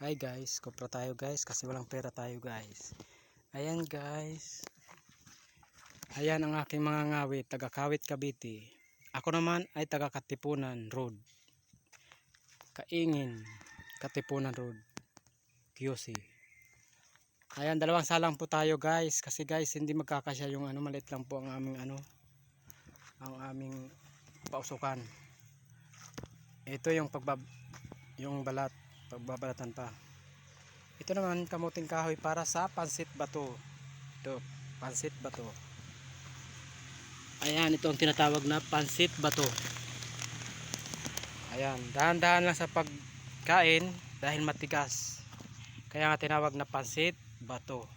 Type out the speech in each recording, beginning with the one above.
Hi guys, kopra tayo guys kasi walang pera tayo guys. Ayan guys. Ayan ang aking mga ngawit, taga Kawit Cavite. Ako naman ay taga Katipunan Road. Kaingin, Katipunan Road, QC. Ayan, dalawang salang po tayo guys kasi guys hindi magkakasya yung maliit lang po ang aming ang aming pausukan. Ito yung yung pagbabalatan pa. Ito naman kamuting kahoy para sa pansit bato. Ito, pansit bato. Ayan, ito ang tinatawag na pansit bato. Ayan, dahan-dahan lang sa pagkain dahil matigas. Kaya nga tinawag na pansit bato.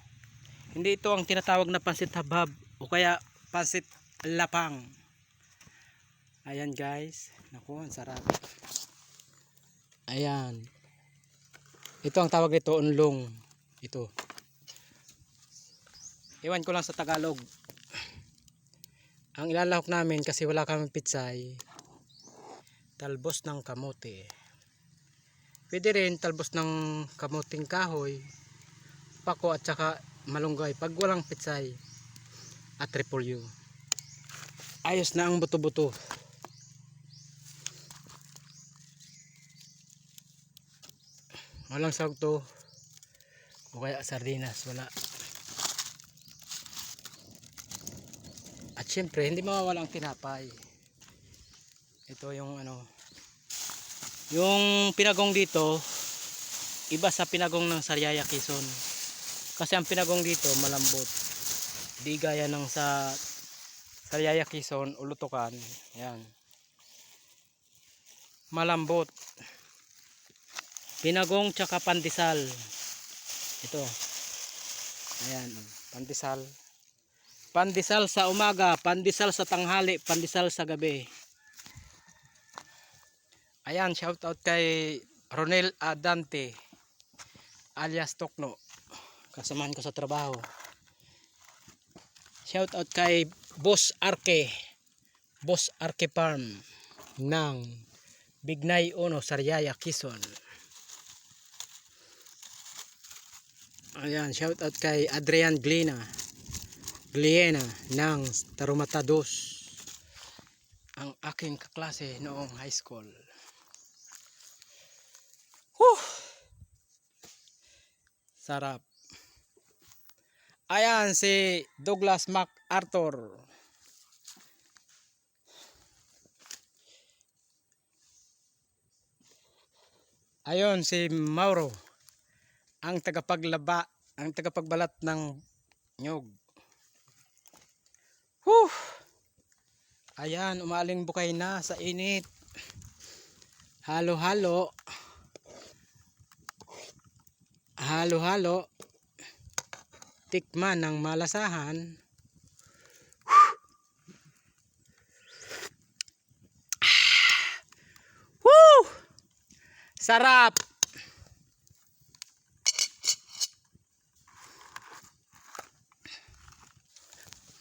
Hindi ito ang tinatawag na pansit habhab o kaya pansit lapang. Ayan guys, naku, ang sarap. Ayan. Ito ang tawag nito, unlong. Ito. Iwan ko lang sa Tagalog. Ang ilalahok namin kasi wala kaming pitsay, talbos ng kamote. Pwede rin talbos ng kamuting kahoy, pako at saka malunggay pag walang pitsay at repolyo. Ayos na ang buto-buto. Walang sahog to o kaya sardinas, wala. At syempre hindi mawawala ang tinapay. Ito yung yung pinagong dito iba sa pinagong ng Sariaya, Quezon. Kasi ang pinagong dito malambot, di gaya ng sa Sariaya, Quezon o Lutukan. Yan, malambot. Pinagong tsaka pandesal. Ito. Ayan, pandesal. Pandesal sa umaga, pandesal sa tanghali, pandesal sa gabi. Ayan, shout out kay Ronel Adante alias Tokno. Kasamahan ko sa trabaho. Shout out kay Boss Arke. Boss Arke Farm ng Bignay Ono, Sariaya, Quezon. Ayan, shout out kay Adrian Gliena ng Tarumata 2, ang aking kaklase noong high school. Sarap. Ayan si Douglas MacArthur. Ayon si Mauro, ang tagapagbalat ng nyog. Ayan, umaling bukay na sa init. Halo-halo. Halo-halo. Tikman ng malasahan. Sarap.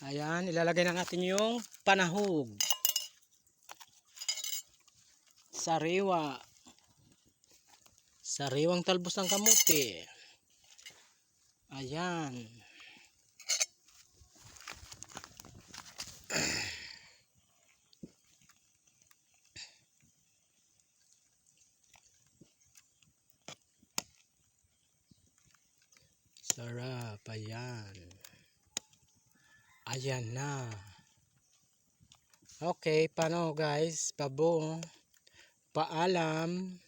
Ayan, ilalagay na natin yung panahog. Sariwa. Sariwang talbos ng kamote. Ayan. Sarap. Ayan. Ayan na. Okay, paano guys? Paalam.